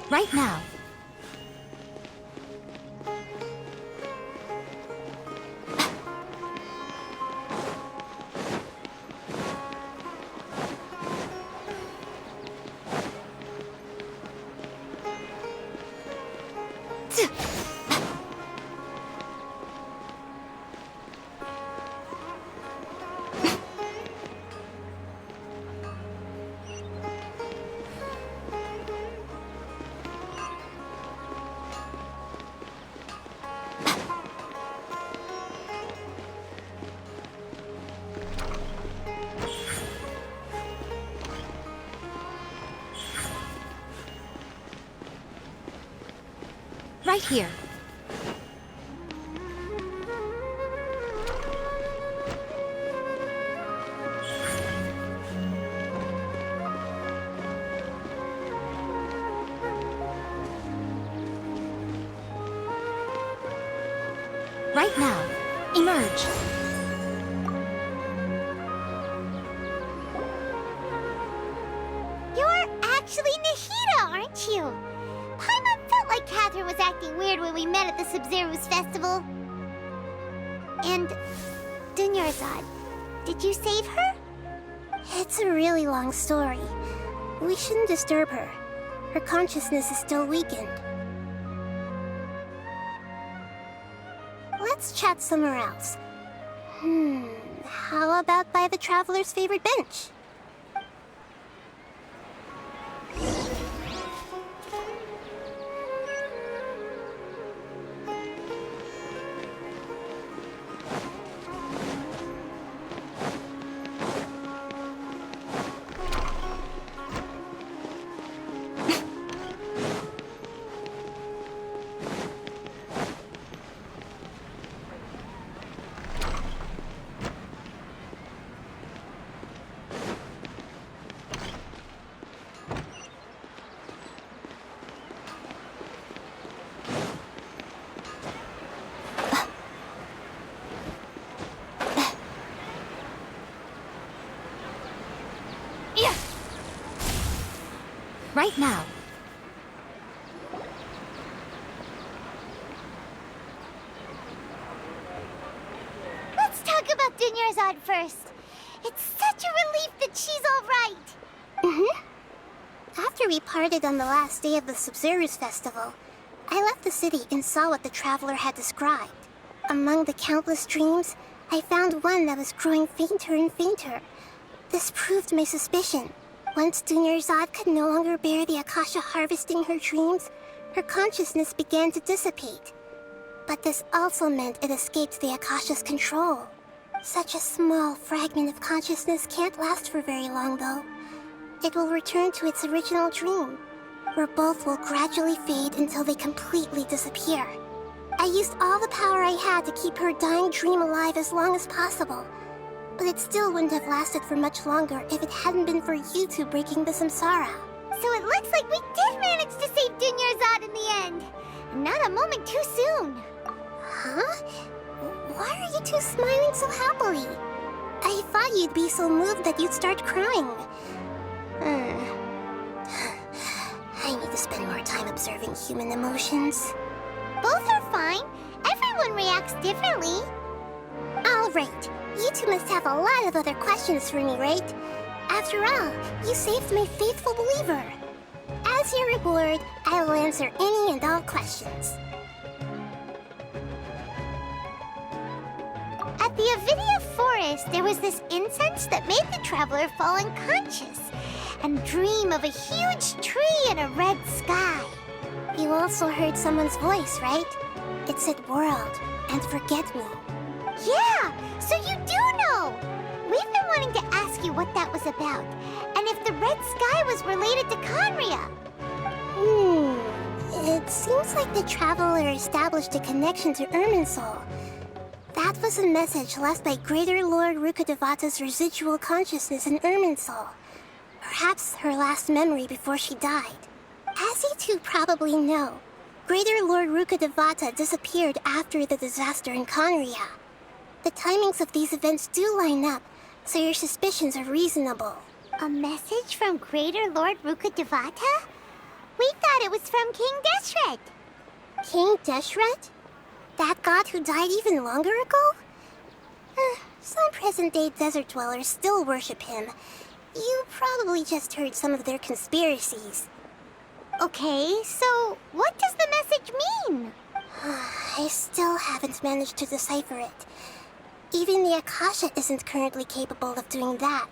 Right now. Right here. Right now. Emerge. You're actually Nahida, aren't you? Paimon felt like Catherine was acting weird when we met at the Sub-Zero's festival. And Dunyarzad, did you save her? It's a really long story. We shouldn't disturb her. Her consciousness is still weakened. Let's chat somewhere else. How about by the Traveler's favorite bench? Right now. Let's talk about Dunyarzad first. It's such a relief that she's all right. After we parted on the last day of the Sub-Zero's festival, I left the city and saw what the Traveler had described. Among the countless dreams, I found one that was growing fainter and fainter. This proved my suspicion. Once Dunyarzad could no longer bear the Akasha harvesting her dreams, her consciousness began to dissipate. But this also meant it escaped the Akasha's control. Such a small fragment of consciousness can't last for very long, though. It will return to its original dream, where both will gradually fade until they completely disappear. I used all the power I had to keep her dying dream alive as long as possible. But it still wouldn't have lasted for much longer if it hadn't been for you two breaking the samsara. So it looks like we did manage to save Dunyarzad in the end. Not a moment too soon. Huh? Why are you two smiling so happily? I thought you'd be so moved that you'd start crying. I need to spend more time observing human emotions. Both are fine. Everyone reacts differently. All right. You two must have a lot of other questions for me, right? After all, you saved my faithful believer. As your reward, I will answer any and all questions. At the Avidia Forest, there was this incense that made the Traveler fall unconscious and dream of a huge tree and a red sky. You also heard someone's voice, right? It said world and forget me. Yeah, so you do know! We've been wanting to ask you what that was about, and if the red sky was related to Conria. It seems like the Traveler established a connection to Irminsul. That was a message left by Greater Lord Rukkhadevata's residual consciousness in Irminsul. Perhaps her last memory before she died. As you two probably know, Greater Lord Rukkhadevata disappeared after the disaster in Conria. The timings of these events do line up, so your suspicions are reasonable. A message from Greater Lord Rukkhadevata? We thought it was from King Deshret. King Deshret? That god who died even longer ago? Some present-day desert dwellers still worship him. You probably just heard some of their conspiracies. Okay, so what does the message mean? I still haven't managed to decipher it. Even the Akasha isn't currently capable of doing that.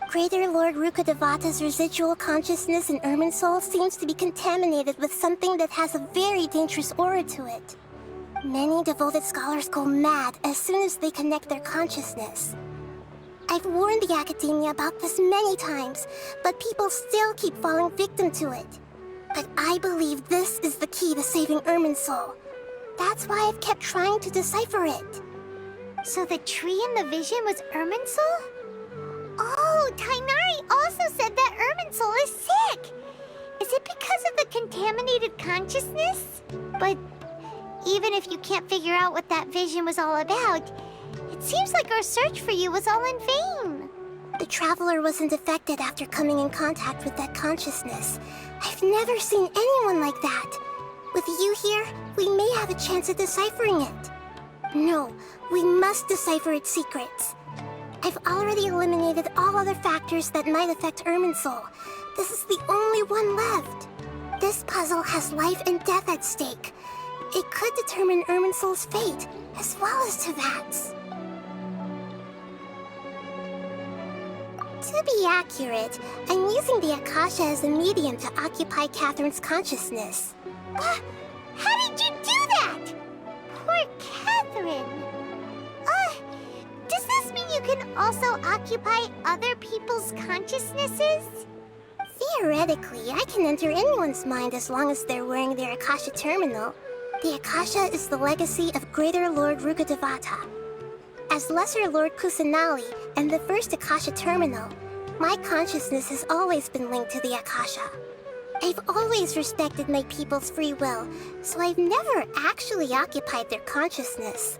Greater Lord Rukkhadevata's residual consciousness in Irminsul seems to be contaminated with something that has a very dangerous aura to it. Many devoted scholars go mad as soon as they connect their consciousness. I've warned the Academia about this many times, but people still keep falling victim to it. But I believe this is the key to saving Irminsul. That's why I've kept trying to decipher it. So the tree in the vision was Irminsul? Oh, Tainari also said that Irminsul is sick! Is it because of the contaminated consciousness? But even if you can't figure out what that vision was all about, it seems like our search for you was all in vain. The Traveler wasn't affected after coming in contact with that consciousness. I've never seen anyone like that. With you here, we may have a chance at deciphering it. No, we must decipher its secrets. I've already eliminated all other factors that might affect Irminsul. This is the only one left. This puzzle has life and death at stake. It could determine Irminsul's fate, as well as Tevat's. To be accurate, I'm using the Akasha as a medium to occupy Catherine's consciousness. How did you do that? Poor Catherine. Does this mean you can also occupy other people's consciousnesses? Theoretically, I can enter anyone's mind as long as they're wearing their Akasha terminal. The Akasha is the legacy of Greater Lord Rukkhadevata. As Lesser Lord Kusanali and the first Akasha terminal, my consciousness has always been linked to the Akasha. I've always respected my people's free will, so I've never actually occupied their consciousness.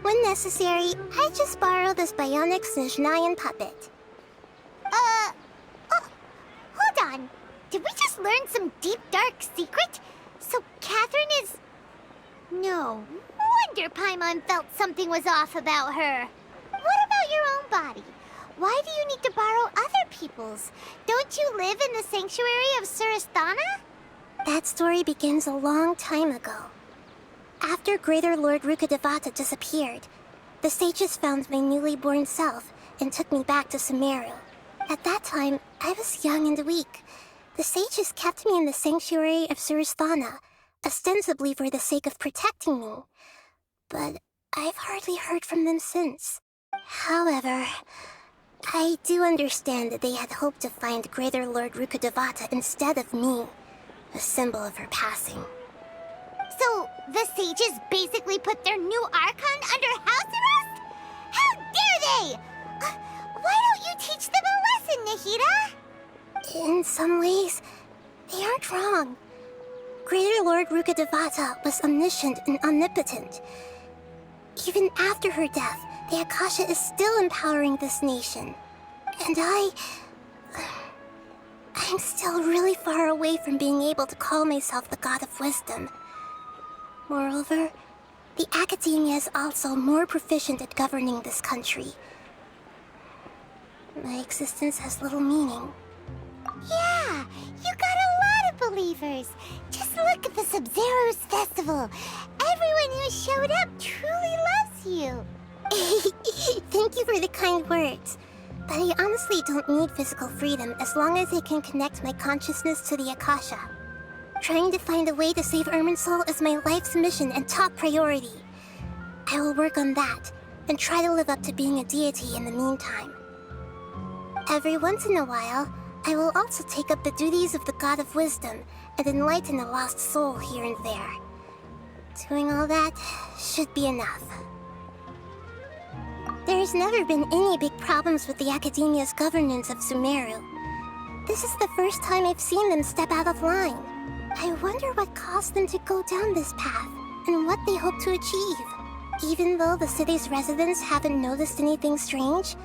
When necessary, I just borrow this bionic Snezhnayan puppet. Hold on. Did we just learn some deep, dark secret? So Catherine is... No wonder Paimon felt something was off about her. What about your own body? Why do you need to borrow other people's? Don't you live in the sanctuary of Surasthana? That story begins a long time ago. After Greater Lord Rukkhadevata disappeared, the sages found my newly born self and took me back to Sumeru. At that time, I was young and weak. The sages kept me in the sanctuary of Surasthana, ostensibly for the sake of protecting me. But I've hardly heard from them since. However, I do understand that they had hoped to find Greater Lord Rukkhadevata instead of me, a symbol of her passing. So, the sages basically put their new Archon under house arrest? How dare they! Why don't you teach them a lesson, Nahida? In some ways, they aren't wrong. Greater Lord Rukkhadevata was omniscient and omnipotent. Even after her death, the Akasha is still empowering this nation. And I'm still really far away from being able to call myself the God of Wisdom. Moreover, the Academia is also more proficient at governing this country. My existence has little meaning. Yeah, you got a lot of believers. Just look at the Sub-Zero's festival. Everyone who showed up truly loves you. Thank you for the kind words. But I honestly don't need physical freedom as long as I can connect my consciousness to the Akasha. Trying to find a way to save Irminsul is my life's mission and top priority. I will work on that, and try to live up to being a deity in the meantime. Every once in a while, I will also take up the duties of the God of Wisdom and enlighten a lost soul here and there. Doing all that should be enough. There's never been any big problems with the Academia's governance of Sumeru. This is the first time I've seen them step out of line. I wonder what caused them to go down this path, and what they hope to achieve. Even though the city's residents haven't noticed anything strange,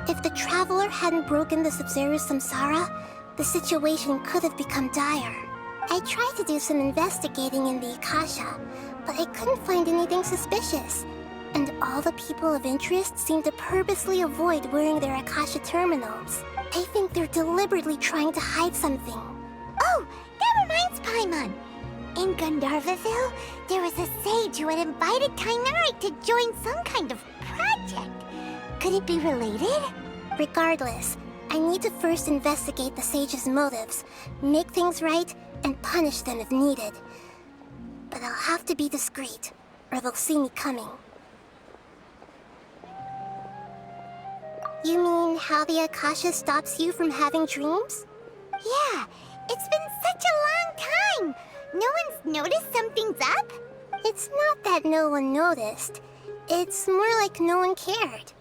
if the Traveler hadn't broken the Sub-Zero's samsara, the situation could have become dire. I tried to do some investigating in the Akasha, but I couldn't find anything suspicious. And all the people of interest seem to purposely avoid wearing their Akasha terminals. I think they're deliberately trying to hide something. Oh, that reminds Paimon. In Gandharvaville, there was a sage who had invited Kainari to join some kind of project. Could it be related? Regardless, I need to first investigate the sage's motives, make things right, and punish them if needed. But I'll have to be discreet, or they'll see me coming. You mean how the Akasha stops you from having dreams? Yeah, it's been such a long time. No one's noticed something's up? It's not that no one noticed. It's more like no one cared.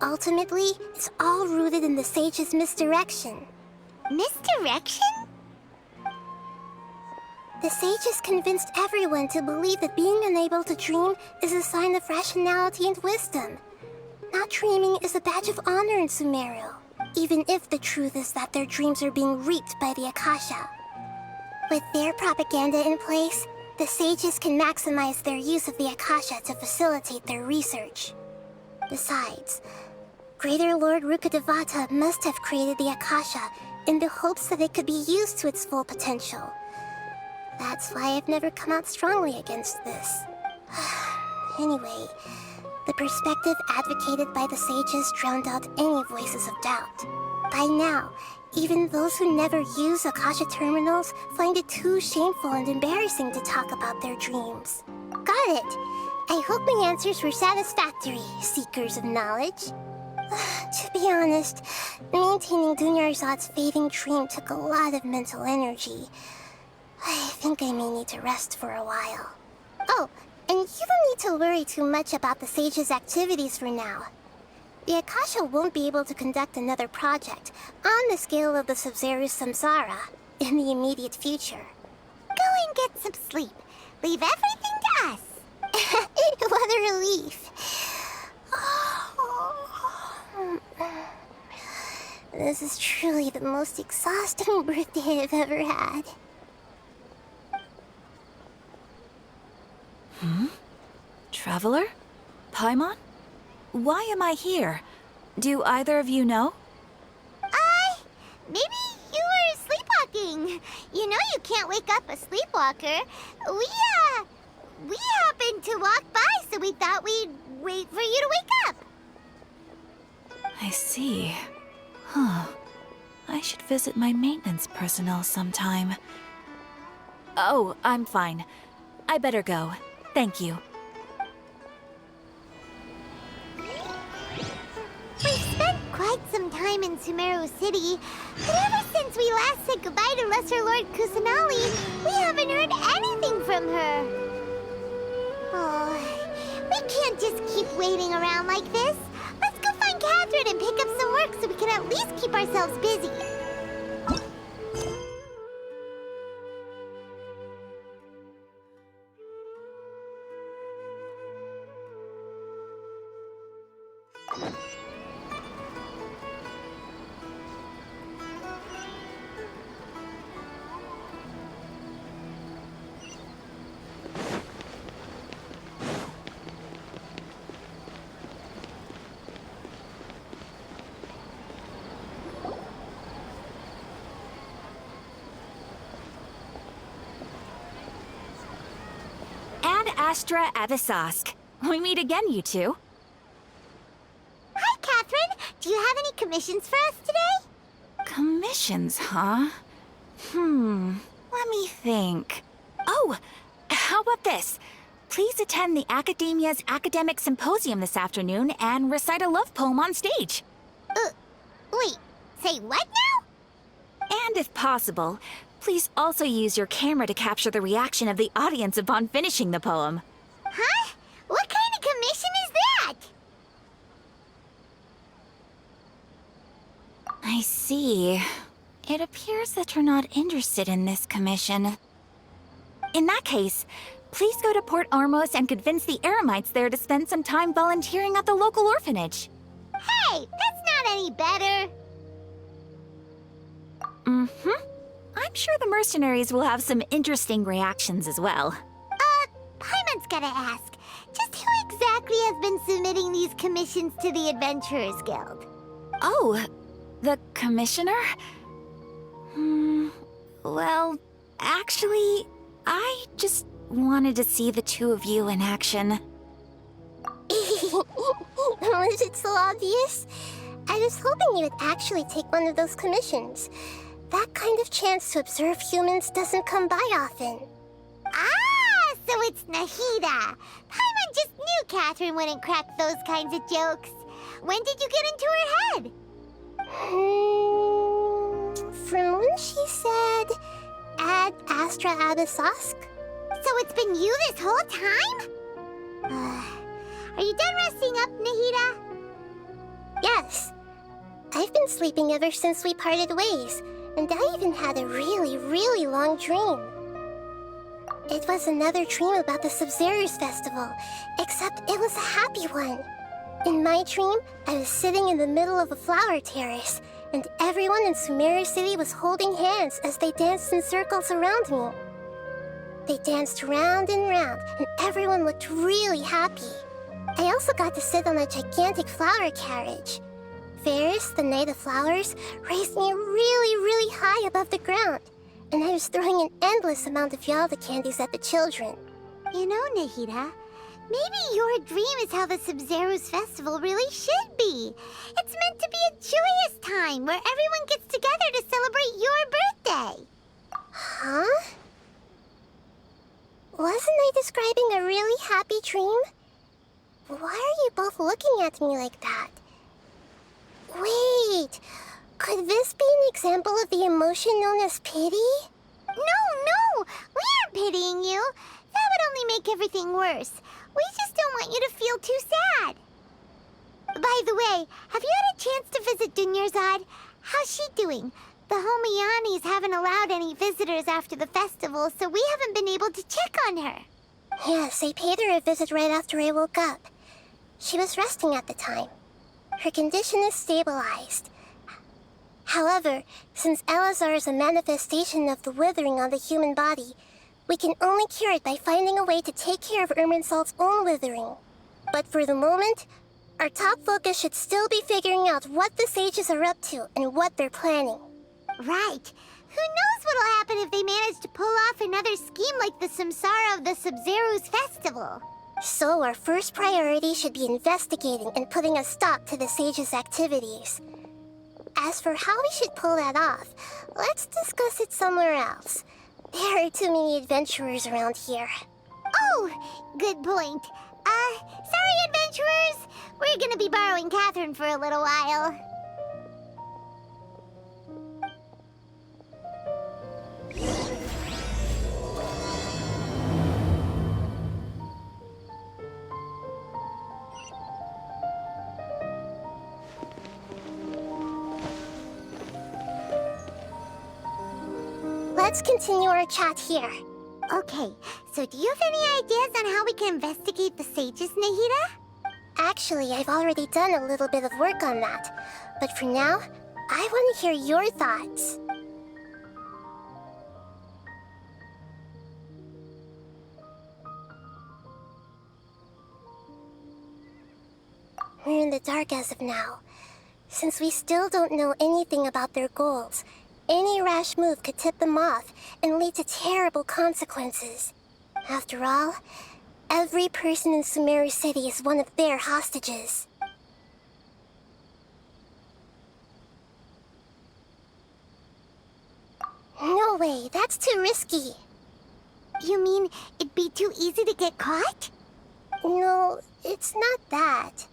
Ultimately, it's all rooted in the sage's misdirection. Misdirection? The sage has convinced everyone to believe that being unable to dream is a sign of rationality and wisdom. Not dreaming is a badge of honor in Sumeru, even if the truth is that their dreams are being reaped by the Akasha. With their propaganda in place, the sages can maximize their use of the Akasha to facilitate their research. Besides, Greater Lord Rukkhadevata must have created the Akasha in the hopes that it could be used to its full potential. That's why I've never come out strongly against this. Anyway, the perspective advocated by the sages drowned out any voices of doubt. By now, even those who never use Akasha terminals find it too shameful and embarrassing to talk about their dreams. Got it! I hope my answers were satisfactory, seekers of knowledge. To be honest, maintaining Dunyarzad's fading dream took a lot of mental energy. I think I may need to rest for a while. Oh, and you don't need to worry too much about the sage's activities for now. The Akasha won't be able to conduct another project on the scale of the Sub-Zero Samsara in the immediate future. Go and get some sleep. Leave everything to us. What a relief. This is truly the most exhausting birthday I've ever had. Traveler? Paimon? Why am I here? Do either of you know? Maybe you were sleepwalking. You know you can't wake up a sleepwalker. We happened to walk by, so we thought we'd wait for you to wake up. I see. Huh. I should visit my maintenance personnel sometime. Oh, I'm fine. I better go. Thank you. We've spent quite some time in Sumeru City, but ever since we last said goodbye to Lesser Lord Kusanali, we haven't heard anything from her. Oh, we can't just keep waiting around like this. Let's go find Catherine and pick up some work so we can at least keep ourselves busy. Astra Avisask. We meet again, you two. Hi, Catherine. Do you have any commissions for us today? Commissions, huh? Let me think. Oh, how about this? Please attend the Academia's Academic Symposium this afternoon and recite a love poem on stage. Wait, say what now? And if possible, please also use your camera to capture the reaction of the audience upon finishing the poem. Huh? What kind of commission is that? I see. It appears that you're not interested in this commission. In that case, please go to Port Ormos and convince the Eremites there to spend some time volunteering at the local orphanage. Hey, that's not any better. Mm-hmm. I'm sure the mercenaries will have some interesting reactions as well. Paimon's gotta ask, just who exactly has been submitting these commissions to the Adventurers Guild? Oh, the commissioner? Well, actually, I just wanted to see the two of you in action. Was it so obvious? I was hoping you would actually take one of those commissions. That kind of chance to observe humans doesn't come by often. Ah, so it's Nahida. Paimon just knew Catherine wouldn't crack those kinds of jokes. When did you get into her head? From when she said, Ad Astra Abyssosk. So it's been you this whole time? Are you done resting up, Nahida? Yes. I've been sleeping ever since we parted ways, and I even had a really, really long dream. It was another dream about the Sub-Zero's festival, except it was a happy one. In my dream, I was sitting in the middle of a flower terrace, and everyone in Sumeru City was holding hands as they danced in circles around me. They danced round and round, and everyone looked really happy. I also got to sit on a gigantic flower carriage. Ferris, the Knight of Flowers, raised me really, really high above the ground, and I was throwing an endless amount of Yalda candies at the children. You know, Nahida, maybe your dream is how the Sub-Zero's festival really should be. It's meant to be a joyous time where everyone gets together to celebrate your birthday. Huh? Wasn't I describing a really happy dream? Why are you both looking at me like that? Wait, could this be an example of the emotion known as pity? No, we aren't pitying you. That would only make everything worse. We just don't want you to feel too sad. By the way, have you had a chance to visit Dunyarzad? How's she doing? The Homianis haven't allowed any visitors after the festival, so we haven't been able to check on her. Yes, I paid her a visit right after I woke up. She was resting at the time. Her condition is stabilized. However, since Elazar is a manifestation of the withering on the human body, we can only cure it by finding a way to take care of Irminsul's own withering. But for the moment, our top focus should still be figuring out what the sages are up to and what they're planning. Right. Who knows what'll happen if they manage to pull off another scheme like the Samsara of the Sub-Zero's festival. So our first priority should be investigating and putting a stop to the sages' activities. As for how we should pull that off, let's discuss it somewhere else. There are too many adventurers around here. Oh, good point. Sorry, adventurers. We're gonna be borrowing Catherine for a little while. Let's continue our chat here. Okay, so do you have any ideas on how we can investigate the sages, Nahida? Actually, I've already done a little bit of work on that. But for now, I want to hear your thoughts. We're in the dark as of now. Since we still don't know anything about their goals, any rash move could tip them off and lead to terrible consequences. After all, every person in Sumeru City is one of their hostages. No way, that's too risky. You mean it'd be too easy to get caught? No, it's not that.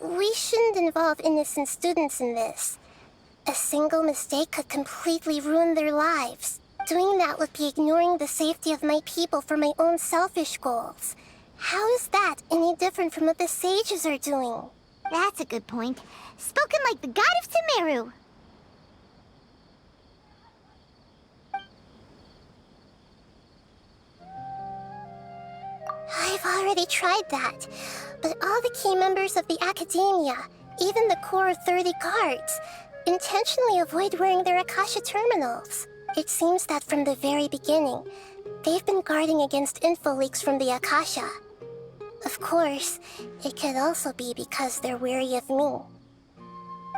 We shouldn't involve innocent students in this. A single mistake could completely ruin their lives. Doing that would be ignoring the safety of my people for my own selfish goals. How is that any different from what the sages are doing? That's a good point. Spoken like the god of Sumeru. I've already tried that, but all the key members of the Academia, even the core of 30 guards, intentionally avoid wearing their Akasha terminals. It seems that from the very beginning, they've been guarding against info leaks from the Akasha. Of course, it could also be because they're wary of me.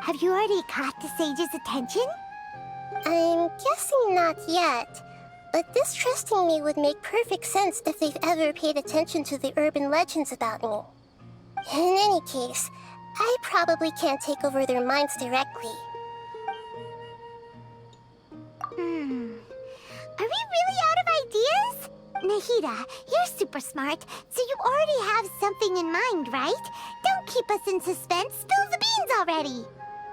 Have you already caught the sage's attention? I'm guessing not yet, but distrusting me would make perfect sense if they've ever paid attention to the urban legends about me. In any case, I probably can't take over their minds directly. Are we really out of ideas? Nahida, you're super smart, so you already have something in mind, right? Don't keep us in suspense. Spill the beans already.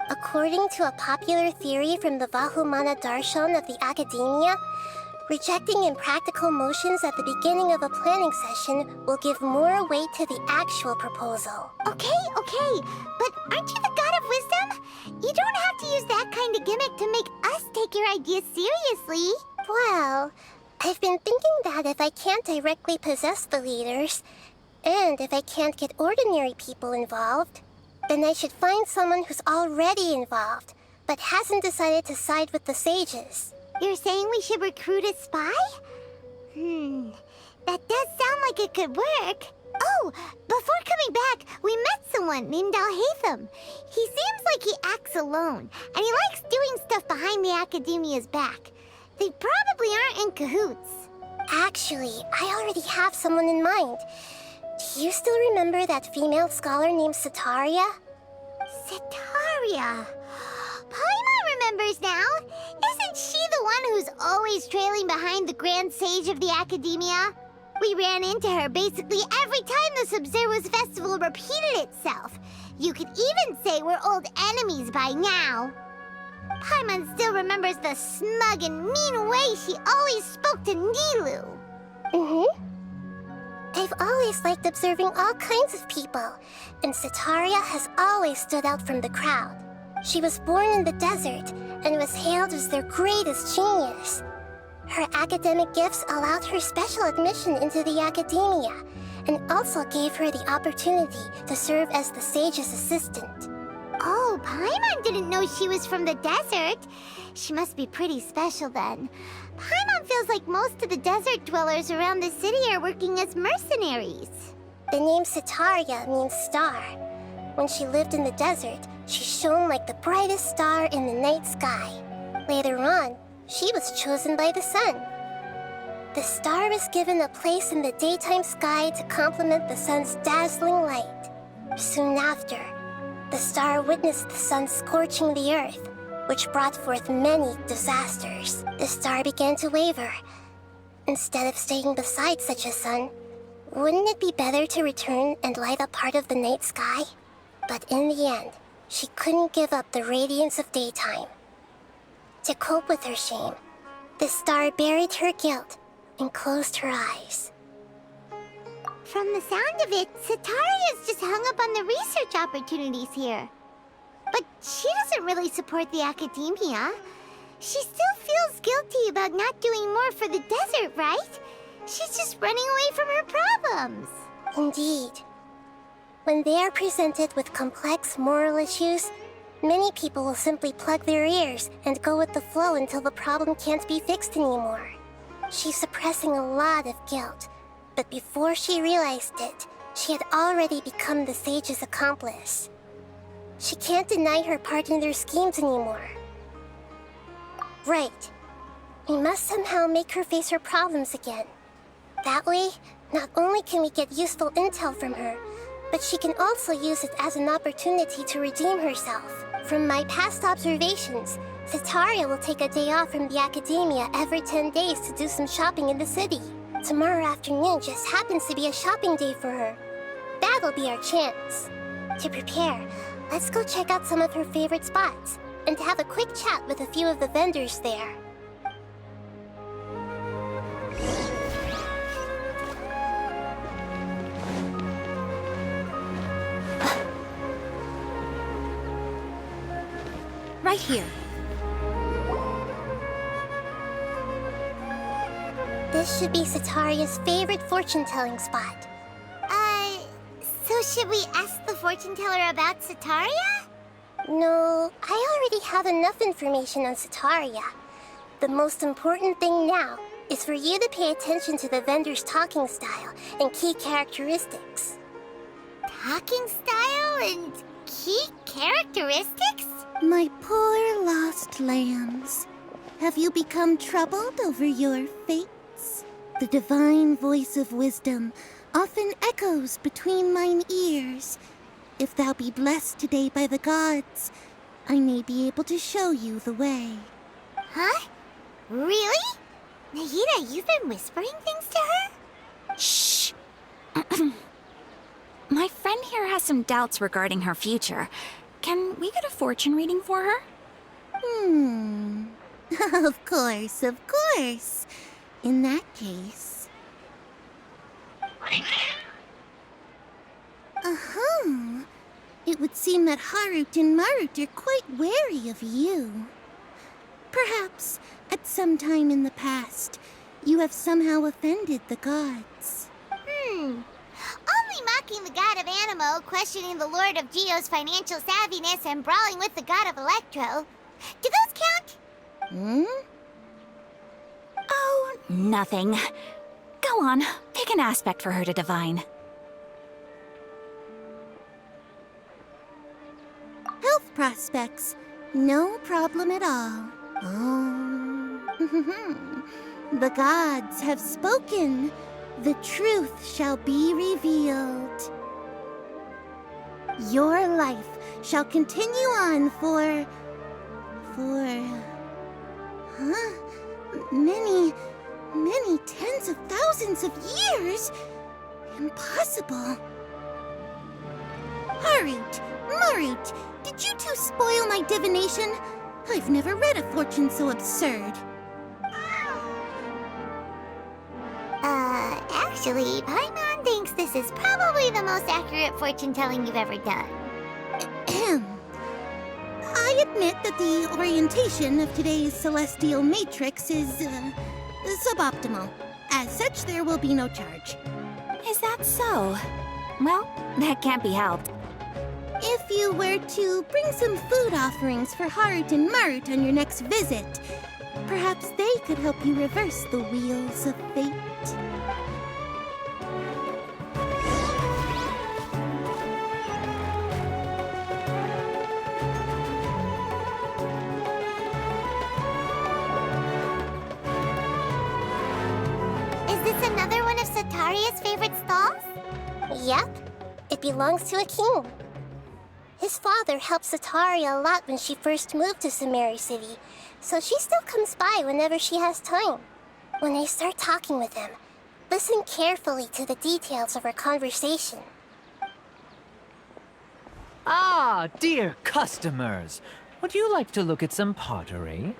According to a popular theory from the Vahumana Darshan of the Academia, rejecting impractical motions at the beginning of a planning session will give more weight to the actual proposal. Okay, but aren't you the god of wisdom? You don't have to use that kind of gimmick to make us take your ideas seriously. Well, I've been thinking that if I can't directly possess the leaders, and if I can't get ordinary people involved, then I should find someone who's already involved, but hasn't decided to side with the sages. You're saying we should recruit a spy? That does sound like it could work. Oh, before coming back, we met someone named Alhaitham. He seems like he acts alone, and he likes doing stuff behind the Academia's back. They probably aren't in cahoots. Actually, I already have someone in mind. Do you still remember that female scholar named Setaria? Setaria. Paimon remembers now. Isn't she the one who's always trailing behind the Grand Sage of the Academia? We ran into her basically every time the Sub-Zero's festival repeated itself. You could even say we're old enemies by now. Paimon still remembers the smug and mean way she always spoke to Nilu. I've always liked observing all kinds of people, and Setaria has always stood out from the crowd. She was born in the desert and was hailed as their greatest genius. Her academic gifts allowed her special admission into the Academia, and also gave her the opportunity to serve as the sage's assistant. Oh, Paimon didn't know she was from the desert. She must be pretty special then. Paimon feels like most of the desert dwellers around the city are working as mercenaries. The name Setaria means star. When she lived in the desert, she shone like the brightest star in the night sky. Later on, she was chosen by the sun. The star was given a place in the daytime sky to complement the sun's dazzling light. Soon after, the star witnessed the sun scorching the earth, which brought forth many disasters. The star began to waver. Instead of staying beside such a sun, wouldn't it be better to return and light up part of the night sky? But in the end, she couldn't give up the radiance of daytime. To cope with her shame, the star buried her guilt and closed her eyes. From the sound of it, Setaria's just hung up on the research opportunities here. But she doesn't really support the Academia. She still feels guilty about not doing more for the desert, right? She's just running away from her problems. Indeed. When they are presented with complex moral issues, many people will simply plug their ears and go with the flow until the problem can't be fixed anymore. She's suppressing a lot of guilt, but before she realized it, she had already become the sage's accomplice. She can't deny her part in their schemes anymore. Right. We must somehow make her face her problems again. That way, not only can we get useful intel from her, but she can also use it as an opportunity to redeem herself. From my past observations, Setaria will take a day off from the Academia every 10 days to do some shopping in the city. Tomorrow afternoon just happens to be a shopping day for her. That'll be our chance. To prepare, let's go check out some of her favorite spots, and have a quick chat with a few of the vendors there. Right here. This should be Setaria's favorite fortune-telling spot. So should we ask the fortune teller about Setaria? No, I already have enough information on Sataria. The most important thing now is for you to pay attention to the vendor's talking style and key characteristics. Talking style and key characteristics? My poor lost lambs. Have you become troubled over your fates? The divine voice of wisdom often echoes between mine ears. If thou be blessed today by the gods, I may be able to show you the way. Huh? Really? Nahida, you've been whispering things to her? Shh! My friend here has some doubts regarding her future. Can we get a fortune reading for her? Of course, of course. In that case... It would seem that Harut and Marut are quite wary of you. Perhaps, at some time in the past, you have somehow offended the gods. Only mocking the god of Animo, questioning the lord of Geo's financial savviness, and brawling with the god of Electro. Do those count? Oh, nothing. Go on, pick an aspect for her to divine. Health prospects, no problem at all. The gods have spoken. The truth shall be revealed. Your life shall continue on for many tens of thousands of years. Impossible. Harut, Marut, did you two spoil my divination? I've never read a fortune so absurd. Actually, Paimon thinks this is probably the most accurate fortune-telling you've ever done. I admit that the orientation of today's celestial matrix is suboptimal. As such, there will be no charge. Is that so? Well, that can't be helped. If you were to bring some food offerings for Harut and Marut on your next visit, perhaps they could help you reverse the wheels of fate. Is this another one of Sataria's favorite stalls? Yep, it belongs to a king. His father helped Sataria a lot when she first moved to Samari City, so she still comes by whenever she has time. When I start talking with him, listen carefully to the details of our conversation. Ah, dear customers! Would you like to look at some pottery?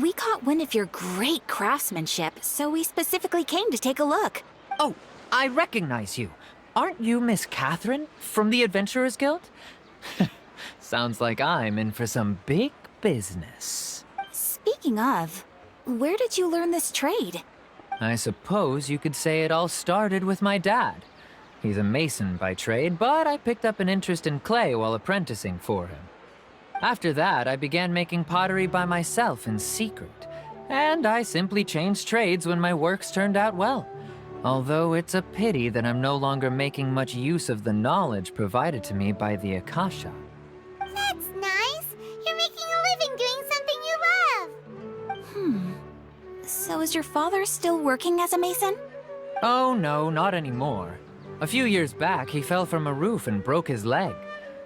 We caught wind of your great craftsmanship, so we specifically came to take a look. Oh, I recognize you. Aren't you Miss Catherine from the Adventurers Guild? Sounds like I'm in for some big business. Speaking of, where did you learn this trade? I suppose you could say it all started with my dad. He's a mason by trade, but I picked up an interest in clay while apprenticing for him. After that, I began making pottery by myself in secret, and I simply changed trades when my works turned out well. Although it's a pity that I'm no longer making much use of the knowledge provided to me by the Akasha. That's nice. You're making a living doing something you love. So is your father still working as a mason? Oh no, not anymore. A few years back, he fell from a roof and broke his leg.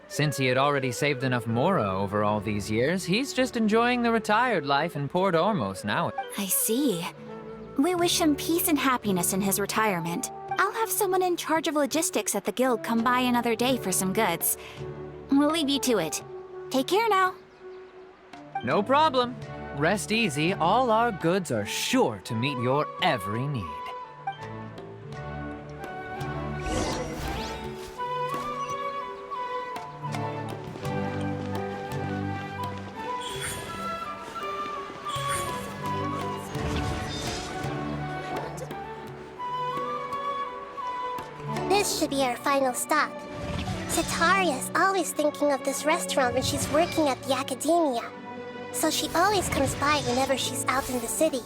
Since he had already saved enough Mora over all these years, he's just enjoying the retired life in Port Ormos now. I see. We wish him peace and happiness in his retirement. I'll have someone in charge of logistics at the guild come by another day for some goods. We'll leave you to it. Take care now. No problem. Rest easy, all our goods are sure to meet your every need. This should be our final stop. Sataria's always thinking of this restaurant when she's working at the academia. So she always comes by whenever she's out in the city.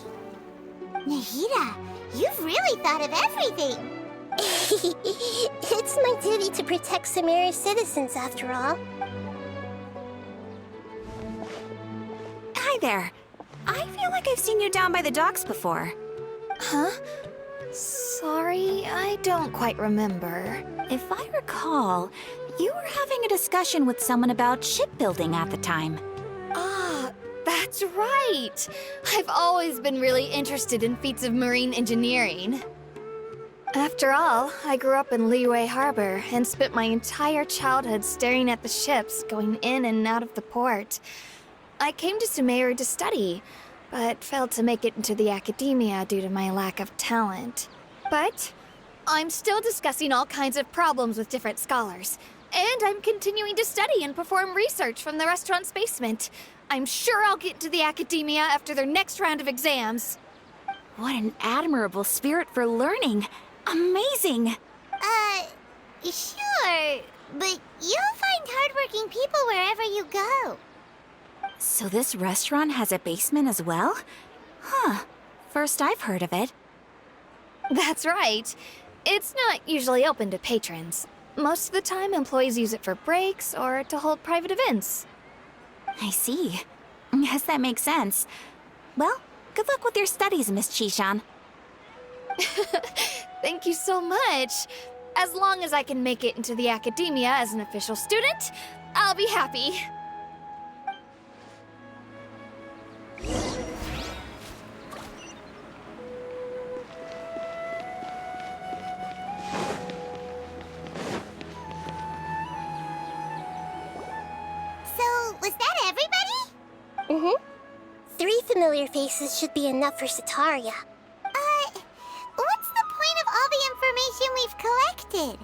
Nahida, you've really thought of everything. It's my duty to protect Samira's citizens, after all. Hi there. I feel like I've seen you down by the docks before. Huh? Sorry, I don't quite remember. If I recall, you were having a discussion with someone about shipbuilding at the time. Ah, that's right! I've always been really interested in feats of marine engineering. After all, I grew up in Liyue Harbor and spent my entire childhood staring at the ships going in and out of the port. I came to Sumeru to study, but failed to make it into the academia due to my lack of talent. But I'm still discussing all kinds of problems with different scholars, and I'm continuing to study and perform research from the restaurant's basement. I'm sure I'll get into the academia after their next round of exams. What an admirable spirit for learning. Amazing! Sure, but you'll find hardworking people wherever you go. So this restaurant has a basement as well? Huh. First I've heard of it. That's right. It's not usually open to patrons. Most of the time, employees use it for breaks or to hold private events. I see. Yes, that makes sense. Well, good luck with your studies, Miss Chishan. Thank you so much. As long as I can make it into the academia as an official student, I'll be happy. So, was that everybody? Mm-hmm. 3 familiar faces should be enough for Sataria. What's the point of all the information we've collected?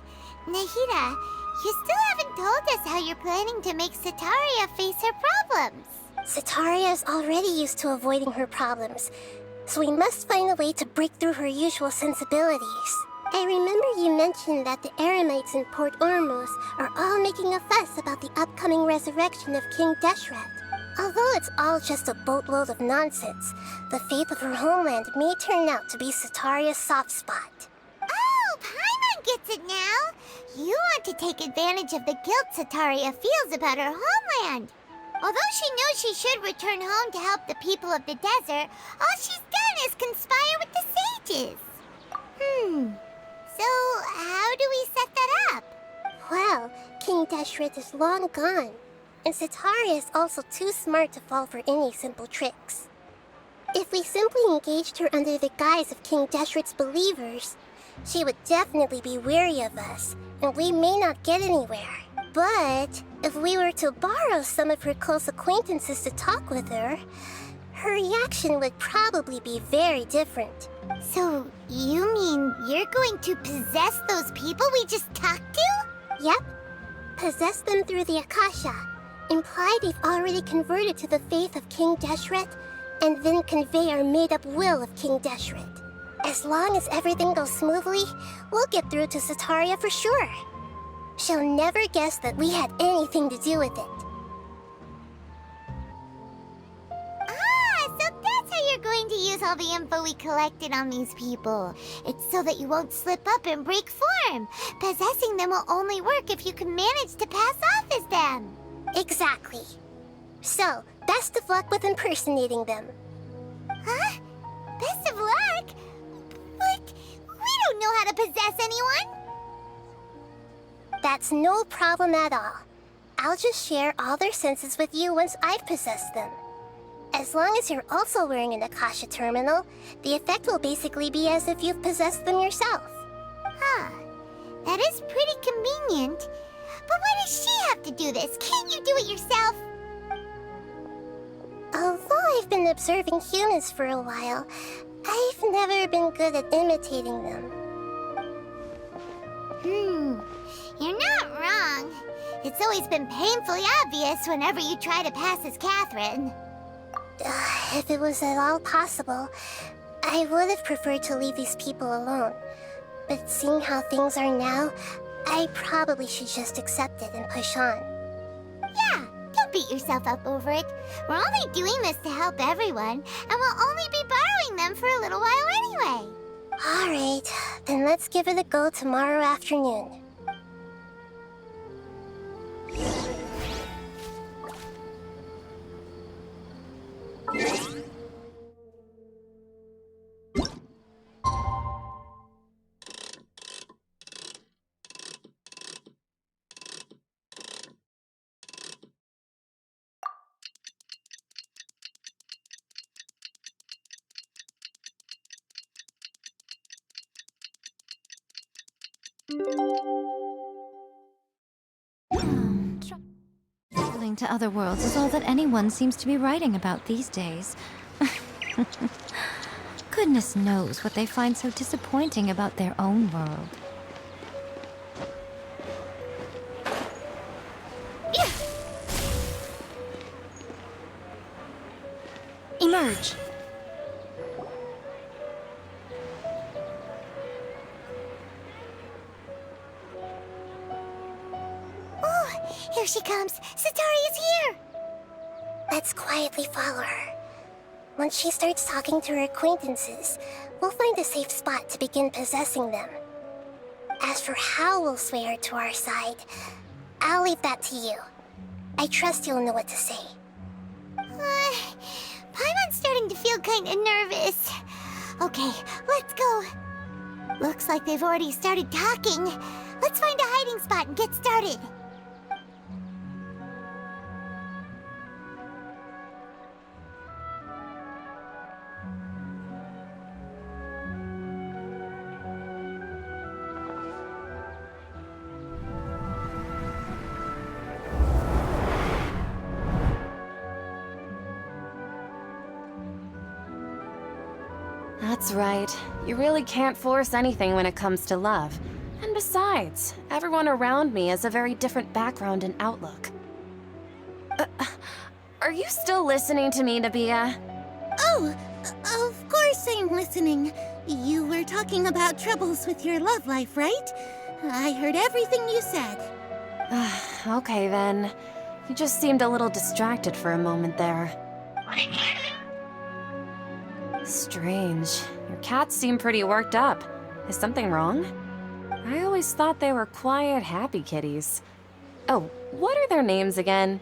Nahida, you still haven't told us how you're planning to make Sataria face her problems. Sataria is already used to avoiding her problems, so we must find a way to break through her usual sensibilities. I remember you mentioned that the Eremites in Port Ormuz are all making a fuss about the upcoming resurrection of King Deshret. Although it's all just a boatload of nonsense, the fate of her homeland may turn out to be Sataria's soft spot. Oh, Paimon gets it now! You want to take advantage of the guilt Sataria feels about her homeland. Although she knows she should return home to help the people of the desert, all she's done is conspire with the sages. So how do we set that up? Well, King Deshret is long gone, and Sataria is also too smart to fall for any simple tricks. If we simply engaged her under the guise of King Deshret's believers, she would definitely be wary of us, and we may not get anywhere. But if we were to borrow some of her close acquaintances to talk with her, her reaction would probably be very different. So, you mean you're going to possess those people we just talked to? Yep. Possess them through the Akasha. Imply they've already converted to the faith of King Deshret, and then convey our made-up will of King Deshret. As long as everything goes smoothly, we'll get through to Sataria for sure. She'll never guess that we had anything to do with it. So that's how you're going to use all the info we collected on these people. It's so that you won't slip up and break form. Possessing them will only work if you can manage to pass off as them. Exactly. So, best of luck with impersonating them. Huh? Best of luck? But we don't know how to possess anyone. That's no problem at all. I'll just share all their senses with you once I've possessed them. As long as you're also wearing an Akasha terminal, the effect will basically be as if you've possessed them yourself. Huh. That is pretty convenient. But why does she have to do this? Can't you do it yourself? Although I've been observing humans for a while, I've never been good at imitating them. You're not wrong. It's always been painfully obvious whenever you try to pass as Catherine. If it was at all possible, I would have preferred to leave these people alone. But seeing how things are now, I probably should just accept it and push on. Yeah, don't beat yourself up over it. We're only doing this to help everyone, and we'll only be borrowing them for a little while anyway. Alright, then let's give it a go tomorrow afternoon. Traveling to other worlds is all that anyone seems to be writing about these days. Goodness knows what they find so disappointing about their own world. Emerge. Here she comes! Satori is here! Let's quietly follow her. Once she starts talking to her acquaintances, we'll find a safe spot to begin possessing them. As for how we'll sway her to our side, I'll leave that to you. I trust you'll know what to say. Paimon's starting to feel kinda nervous. Okay, let's go. Looks like they've already started talking. Let's find a hiding spot and get started. That's right. You really can't force anything when it comes to love. And besides, everyone around me has a very different background and outlook. Are you still listening to me, Nabia? Oh, of course I'm listening. You were talking about troubles with your love life, right? I heard everything you said. Okay then. You just seemed a little distracted for a moment there. Strange. Your cats seem pretty worked up. Is something wrong? I always thought they were quiet, happy kitties. Oh, what are their names again?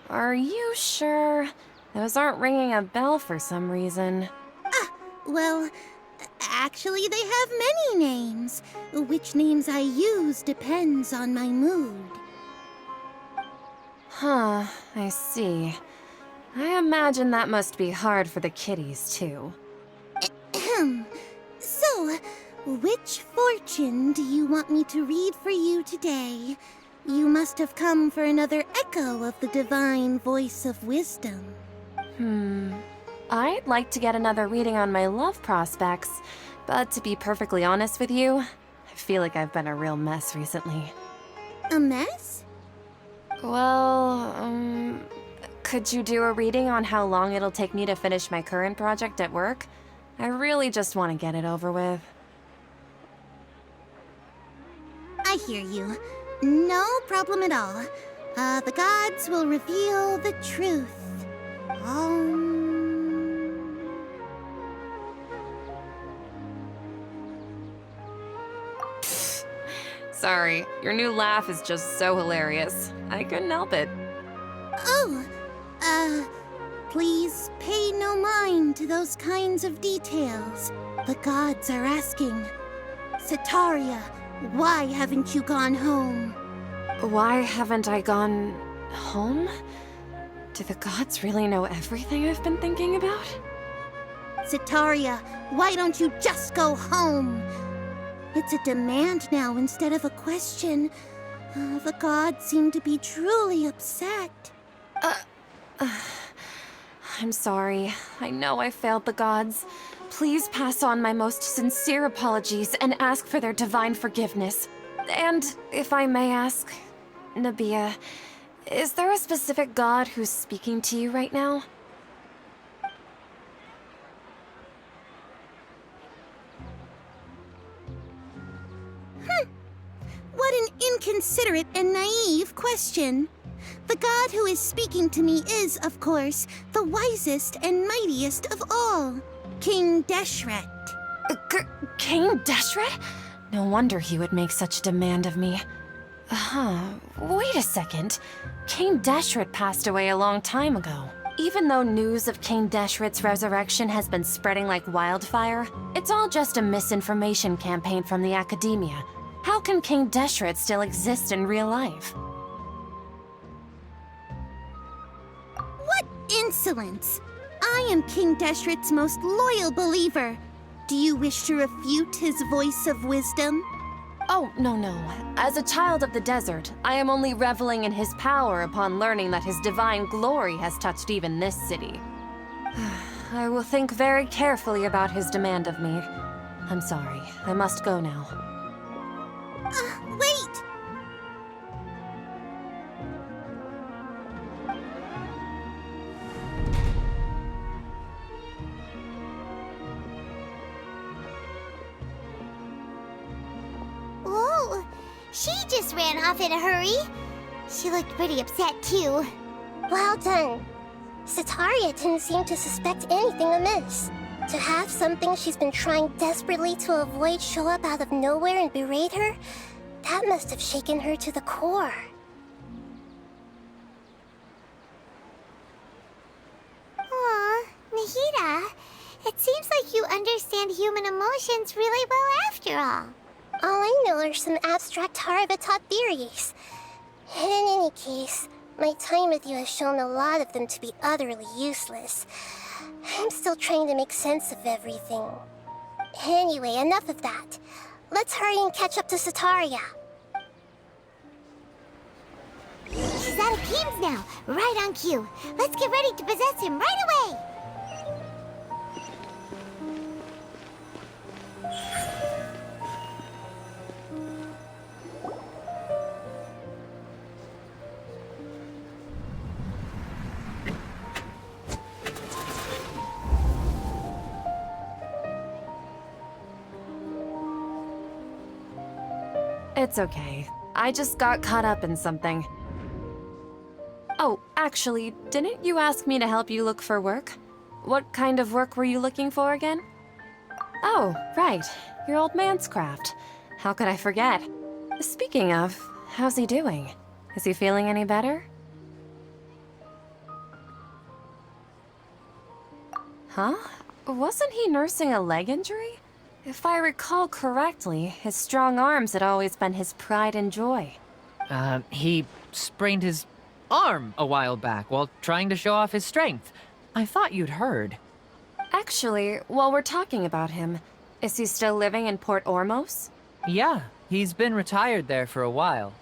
Are you sure? Those aren't ringing a bell for some reason. Well, actually they have many names. Which names I use depends on my mood. Huh, I see. I imagine that must be hard for the kitties, too. So, which fortune do you want me to read for you today? You must have come for another echo of the divine voice of wisdom. I'd like to get another reading on my love prospects, but to be perfectly honest with you, I feel like I've been a real mess recently. A mess? Well, could you do a reading on how long it'll take me to finish my current project at work? I really just want to get it over with. I hear you. No problem at all. The gods will reveal the truth. Sorry, your new laugh is just so hilarious. I couldn't help it. Please pay no mind to those kinds of details. The gods are asking. Sataria, why haven't you gone home? Why haven't I gone home? Do the gods really know everything I've been thinking about? Sataria, why don't you just go home? It's a demand now instead of a question. The gods seem to be truly upset. I'm sorry. I know I failed the gods. Please pass on my most sincere apologies and ask for their divine forgiveness. And if I may ask, Nabia, is there a specific god who's speaking to you right now? inconsiderate and naive question. The god who is speaking to me is, of course, the wisest and mightiest of all, King Deshret. King Deshret? No wonder he would make such a demand of me. Wait a second. King Deshret passed away a long time ago. Even though news of King Deshret's resurrection has been spreading like wildfire, it's all just a misinformation campaign from the academia. How can King Deshret still exist in real life? What insolence! I am King Deshret's most loyal believer. Do you wish to refute his voice of wisdom? Oh, no. As a child of the desert, I am only reveling in his power upon learning that his divine glory has touched even this city. I will think very carefully about his demand of me. I'm sorry, I must go now. Wait! Whoa! She just ran off in a hurry. She looked pretty upset, too. Well done. Sataria didn't seem to suspect anything amiss. To have something she's been trying desperately to avoid show up out of nowhere and berate her, that must have shaken her to the core. Aw, Nahida, it seems like you understand human emotions really well after all. All I know are some abstract Harva-taught theories. And in any case, my time with you has shown a lot of them to be utterly useless. I'm still trying to make sense of everything. Anyway, enough of that. Let's hurry and catch up to Sataria. She's out of games now, right on cue. Let's get ready to possess him right away! It's okay. I just got caught up in something. Oh, actually, didn't you ask me to help you look for work? What kind of work were you looking for again? Oh, right. Your old man's craft. How could I forget? Speaking of, how's he doing? Is he feeling any better? Huh? Wasn't he nursing a leg injury? If I recall correctly, his strong arms had always been his pride and joy. He sprained his arm a while back while trying to show off his strength. I thought you'd heard. Actually, while we're talking about him, is he still living in Port Ormos? Yeah, he's been retired there for a while.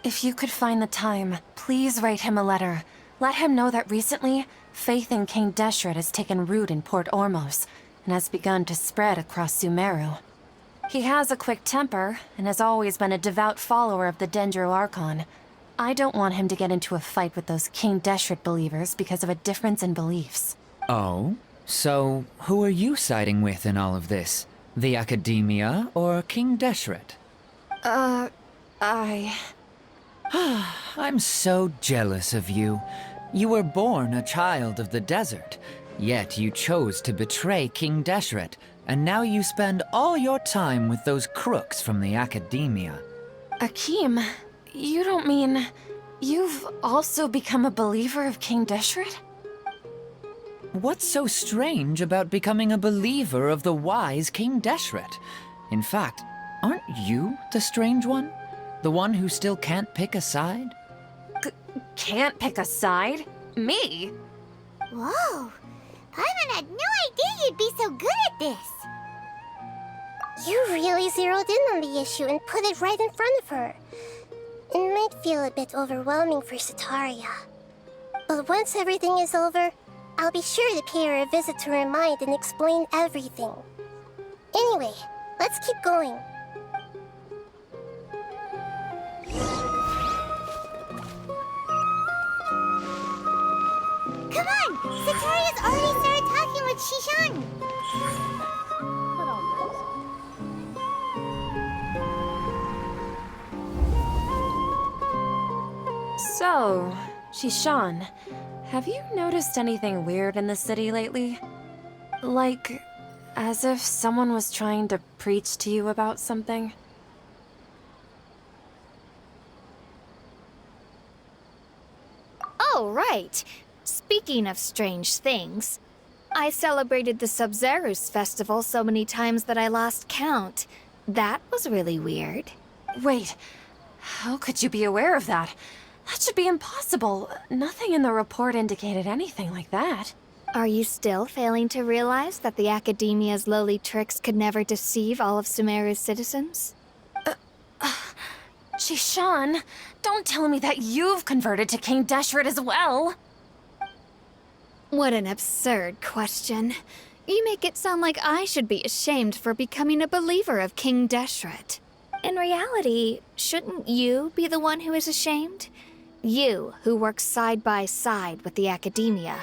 If you could find the time, please write him a letter. Let him know that recently, faith in King Deshret has taken root in Port Ormos and has begun to spread across Sumeru. He has a quick temper and has always been a devout follower of the Dendro Archon. I don't want him to get into a fight with those King Deshret believers because of a difference in beliefs. Oh? So, who are you siding with in all of this? The Academia or King Deshret? I'm so jealous of you. You were born a child of the desert, yet you chose to betray King Deshret, and now you spend all your time with those crooks from the Academia. Akeem, you don't mean... you've also become a believer of King Deshret? What's so strange about becoming a believer of the wise King Deshret? In fact, aren't you the strange one? The one who still can't pick a side? Can't pick a side? Me? Whoa! Paimon had no idea you'd be so good at this! You really zeroed in on the issue and put it right in front of her. It might feel a bit overwhelming for Sataria. But once everything is over, I'll be sure to pay her a visit to her mind and explain everything. Anyway, let's keep going. Come on! Sataria's already started talking with Shishan! So, Shishan, have you noticed anything weird in the city lately? Like, as if someone was trying to preach to you about something? Oh, right. Speaking of strange things, I celebrated the Sub-Zerus festival so many times that I lost count. That was really weird. Wait, how could you be aware of that? That should be impossible. Nothing in the report indicated anything like that. Are you still failing to realize that the Academia's lowly tricks could never deceive all of Sumeru's citizens? Shishan, don't tell me that you've converted to King Deshret as well. What an absurd question. You make it sound like I should be ashamed for becoming a believer of King Deshret. In reality, shouldn't you be the one who is ashamed? You, who works side by side with the Academia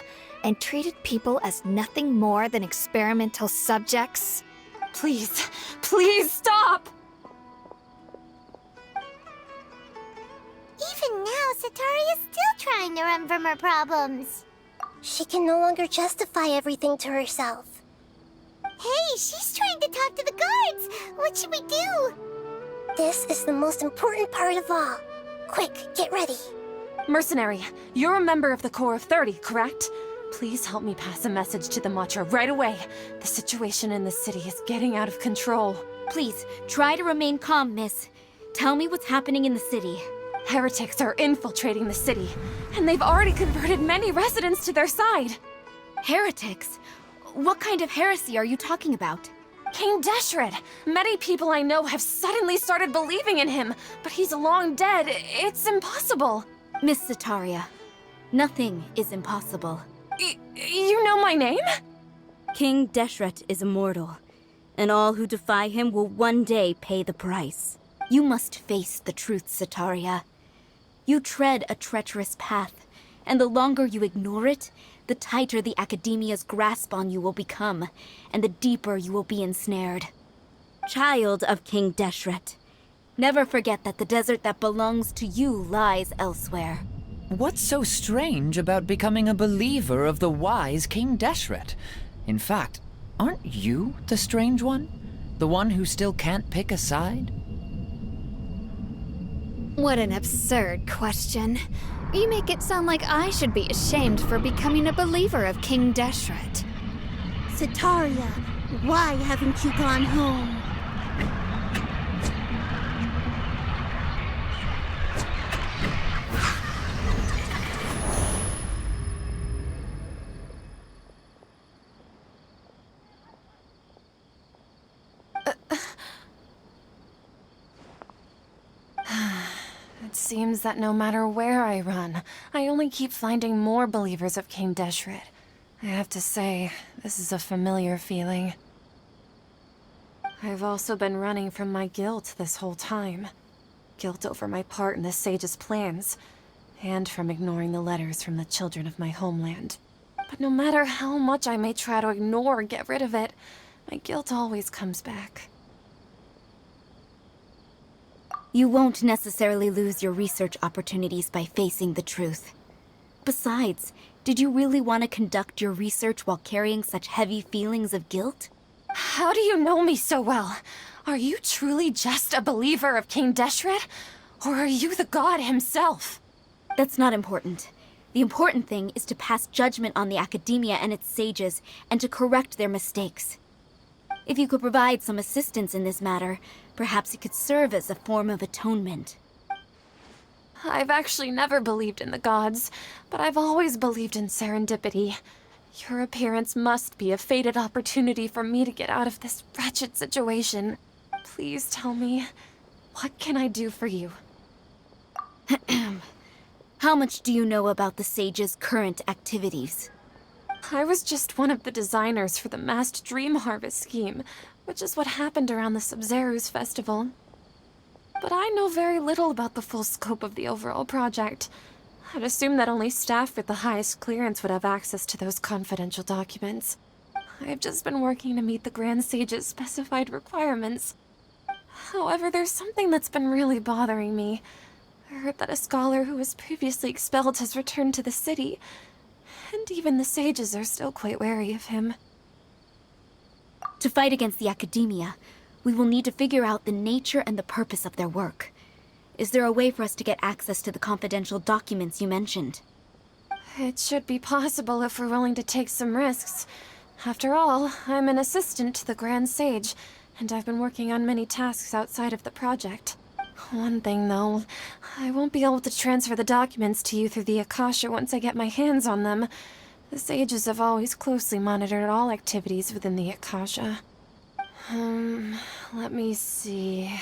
and treated people as nothing more than experimental subjects? Please, please stop! Even now, Satari is still trying to run from her problems. She can no longer justify everything to herself. Hey, she's trying to talk to the guards! What should we do? This is the most important part of all. Quick, get ready. Mercenary, you're a member of the Corps of 30, correct? Please help me pass a message to the Matcha right away. The situation in the city is getting out of control. Please, try to remain calm, miss. Tell me what's happening in the city. Heretics are infiltrating the city, and they've already converted many residents to their side. Heretics? What kind of heresy are you talking about? King Deshret! Many people I know have suddenly started believing in him, but he's long dead. It's impossible. Miss Sataria, nothing is impossible. You know my name? King Deshret is immortal, and all who defy him will one day pay the price. You must face the truth, Sataria. You tread a treacherous path, and the longer you ignore it, the tighter the Academia's grasp on you will become, and the deeper you will be ensnared. Child of King Deshret, Never forget that the desert that belongs to you lies elsewhere. What's so strange about becoming a believer of the wise King Deshret? In fact, aren't you the strange one? The one who still can't pick a side? What an absurd question. You make it sound like I should be ashamed for becoming a believer of King Deshret. Sataria, why haven't you gone home? It seems that no matter where I run, I only keep finding more believers of King Deshret. I have to say, this is a familiar feeling. I've also been running from my guilt this whole time. Guilt over my part in the Sage's plans, and from ignoring the letters from the children of my homeland. But no matter how much I may try to ignore or get rid of it, my guilt always comes back. You won't necessarily lose your research opportunities by facing the truth. Besides, did you really want to conduct your research while carrying such heavy feelings of guilt? How do you know me so well? Are you truly just a believer of King Deshret? Or are you the god himself? That's not important. The important thing is to pass judgment on the Academia and its sages, and to correct their mistakes. If you could provide some assistance in this matter, perhaps it could serve as a form of atonement. I've actually never believed in the gods, but I've always believed in serendipity. Your appearance must be a fated opportunity for me to get out of this wretched situation. Please tell me, what can I do for you? How much do you know about the sage's current activities? I was just one of the designers for the massed dream harvest scheme, which is what happened around the Sub-Zerus festival. But I know very little about the full scope of the overall project. I'd assume that only staff with the highest clearance would have access to those confidential documents. I've just been working to meet the Grand Sage's specified requirements. However, there's something that's been really bothering me. I heard that a scholar who was previously expelled has returned to the city, and even the sages are still quite wary of him. To fight against the academia, we will need to figure out the nature and the purpose of their work. Is there a way for us to get access to the confidential documents you mentioned? It should be possible if we're willing to take some risks. After all, I'm an assistant to the Grand Sage, and I've been working on many tasks outside of the project. One thing, though, I won't be able to transfer the documents to you through the Akasha once I get my hands on them. The sages have always closely monitored all activities within the Akasha. Let me see...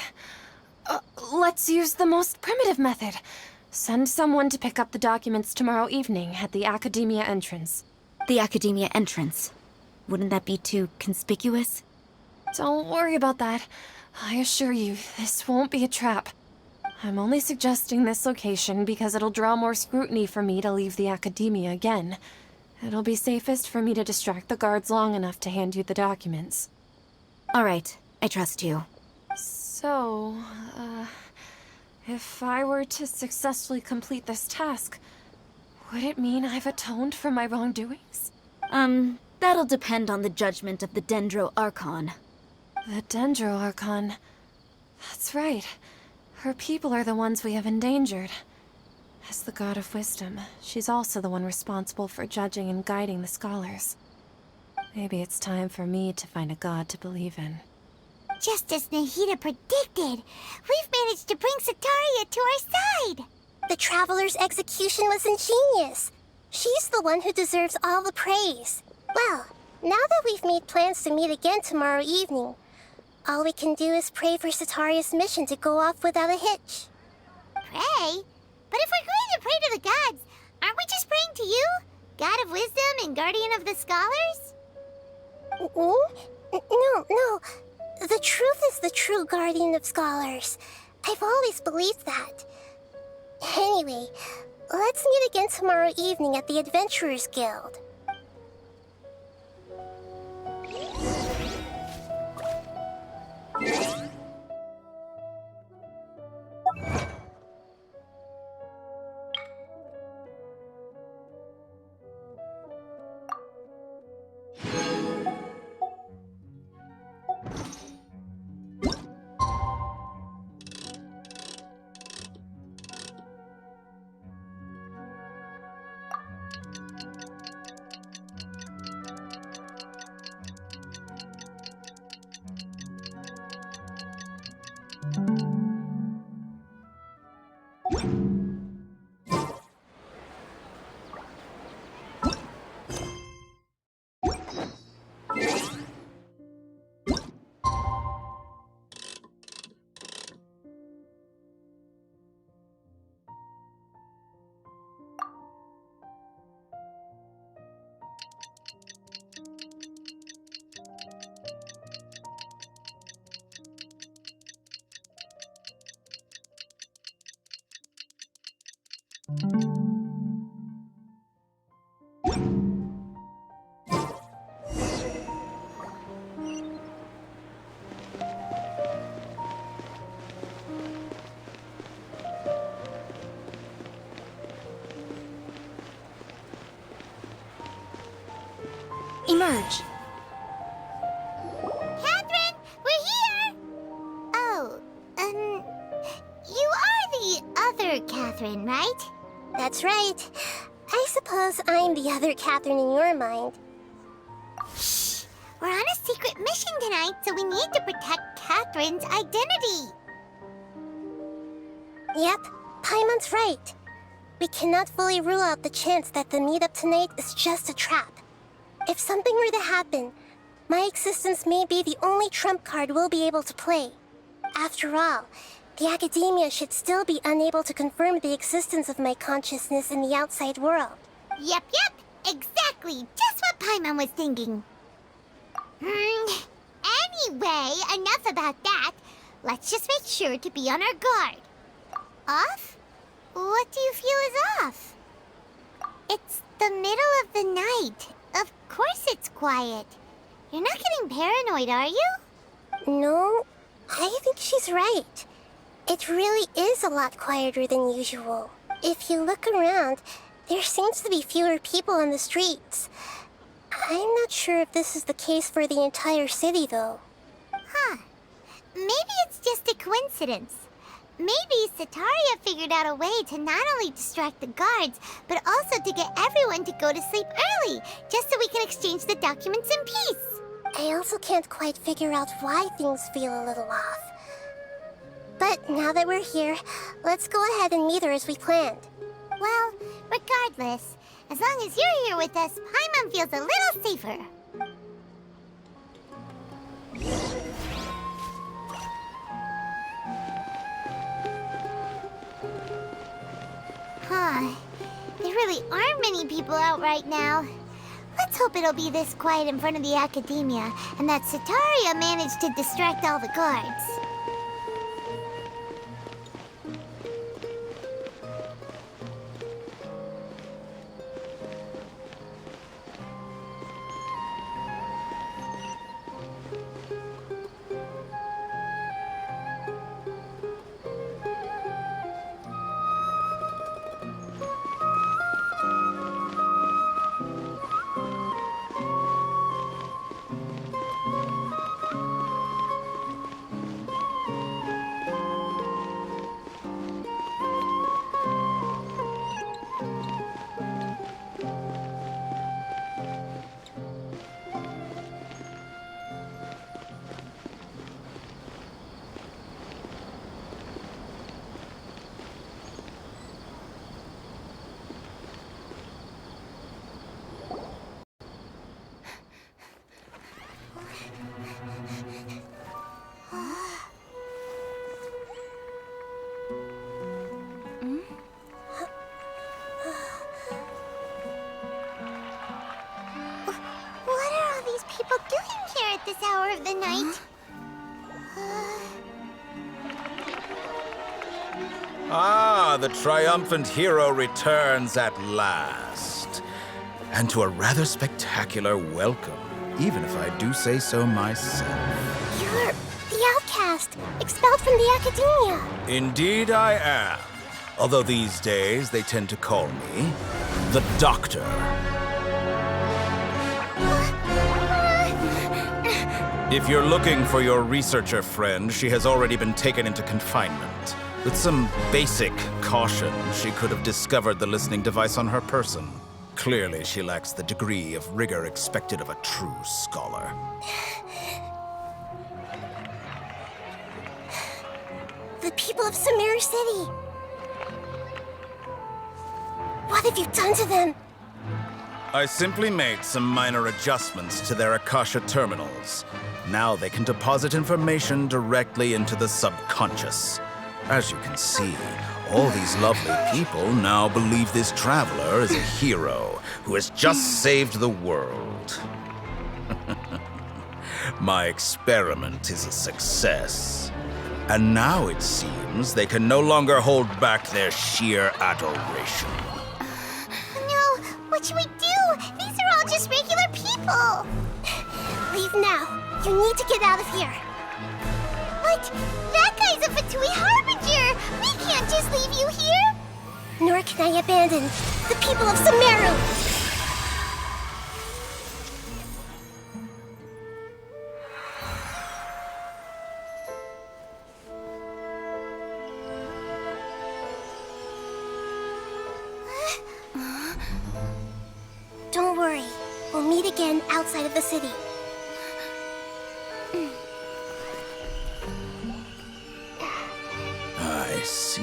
let's use the most primitive method. Send someone to pick up the documents tomorrow evening at the Academia entrance. The Academia entrance. Wouldn't that be too conspicuous? Don't worry about that. I assure you, this won't be a trap. I'm only suggesting this location because it'll draw more scrutiny for me to leave the Academia again. It'll be safest for me to distract the guards long enough to hand you the documents. All right, I trust you. So, if I were to successfully complete this task, would it mean I've atoned for my wrongdoings? That'll depend on the judgment of the Dendro Archon. The Dendro Archon. That's right. Her people are the ones we have endangered. As the God of Wisdom, she's also the one responsible for judging and guiding the scholars. Maybe it's time for me to find a god to believe in. Just as Nahida predicted, we've managed to bring Sataria to our side! The Traveler's execution was ingenious. She's the one who deserves all the praise. Well, now that we've made plans to meet again tomorrow evening, all we can do is pray for Sataria's mission to go off without a hitch. Pray? But if we're going to pray to the gods, aren't we just praying to you? God of Wisdom and Guardian of the Scholars? No. The truth is the true Guardian of Scholars. I've always believed that. Anyway, let's meet again tomorrow evening at the Adventurers Guild. Emerge. Catherine, we're here! Oh, you are the other Catherine, right? That's right. I suppose I'm the other Catherine in your mind. Shh! We're on a secret mission tonight, so we need to protect Catherine's identity. Yep, Paimon's right. We cannot fully rule out the chance that the meetup tonight is just a trap. If something were to happen, my existence may be the only trump card we'll be able to play. After all, the Academia should still be unable to confirm the existence of my consciousness in the outside world. Yep, exactly. Just what Paimon was thinking. Anyway, enough about that. Let's just make sure to be on our guard. Off? What do you feel is off? It's the middle of the night. Of course it's quiet. You're not getting paranoid, are you? No, I think she's right. It really is a lot quieter than usual. If you look around, there seems to be fewer people on the streets. I'm not sure if this is the case for the entire city, though. Huh. Maybe it's just a coincidence. Maybe Sataria figured out a way to not only distract the guards, but also to get everyone to go to sleep early, just so we can exchange the documents in peace. I also can't quite figure out why things feel a little off. But now that we're here, let's go ahead and meet her as we planned. Well, regardless, as long as you're here with us, Paimon feels a little safer. Huh. There really aren't many people out right now. Let's hope it'll be this quiet in front of the Academia, and that Sataria managed to distract all the guards. This hour of the night. Ah, the triumphant hero returns at last. And to a rather spectacular welcome, even if I do say so myself. You're the outcast, expelled from the Academia. Indeed I am. Although these days they tend to call me the Doctor. If you're looking for your researcher friend, she has already been taken into confinement. With some basic caution, she could have discovered the listening device on her person. Clearly, she lacks the degree of rigor expected of a true scholar. The people of Sumeru City. What have you done to them? I simply made some minor adjustments to their Akasha terminals. Now they can deposit information directly into the subconscious. As you can see, all these lovely people now believe this traveler is a hero who has just saved the world. My experiment is a success. And now it seems they can no longer hold back their sheer adoration. No, what should we do? These are all just regular people. Leave now. You need to get out of here. But that guy's a Fatui Harbinger. We can't just leave you here. Nor can I abandon the people of Sumeru. Don't worry. We'll meet again outside of the city. I see.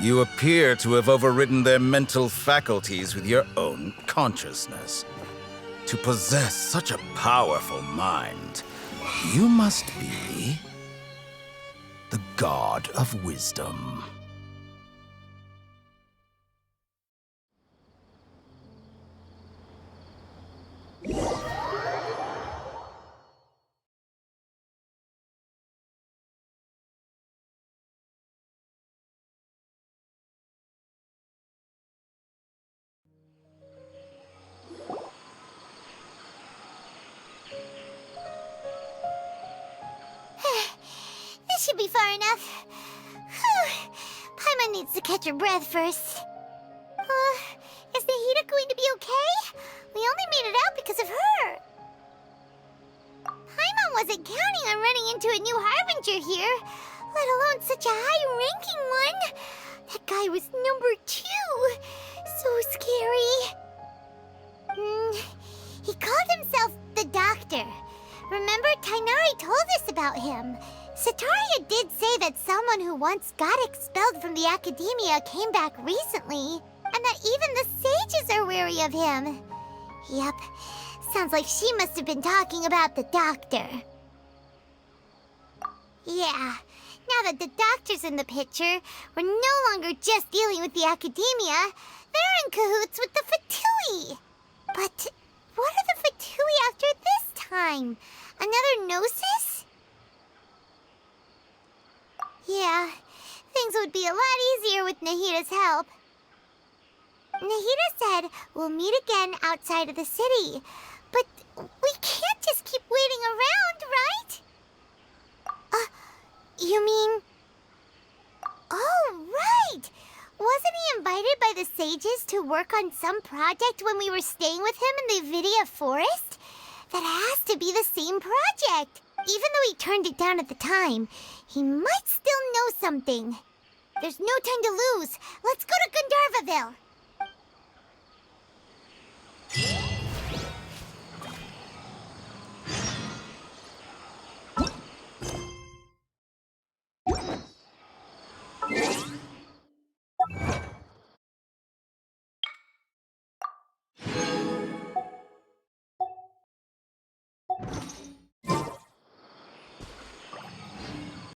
You appear to have overridden their mental faculties with your own consciousness. To possess such a powerful mind, you must be the god of wisdom. This should be far enough. Paimon needs to catch her breath first. Is Nahida going to be okay? We only made it out because of her. Paimon wasn't counting on running into a new Harbinger here, let alone such a high-ranking one. That guy was number 2. So scary. He called himself the Doctor. Remember, Tainari told us about him. Sataria did say that someone who once got expelled from the Academia came back recently, and that even the sages are wary of him. Yep, sounds like she must have been talking about the Doctor. Yeah, now that the Doctor's in the picture, we're no longer just dealing with the Academia. They're in cahoots with the Fatui. But what are the Fatui after this time? Another Gnosis? Yeah, things would be a lot easier with Nahida's help. Nahida said we'll meet again outside of the city. But we can't just keep waiting around, right? You mean... Oh, right! Wasn't he invited by the sages to work on some project when we were staying with him in the Vidia Forest? That has to be the same project. Even though he turned it down at the time, he might still know something. There's no time to lose. Let's go to Gandharvaville.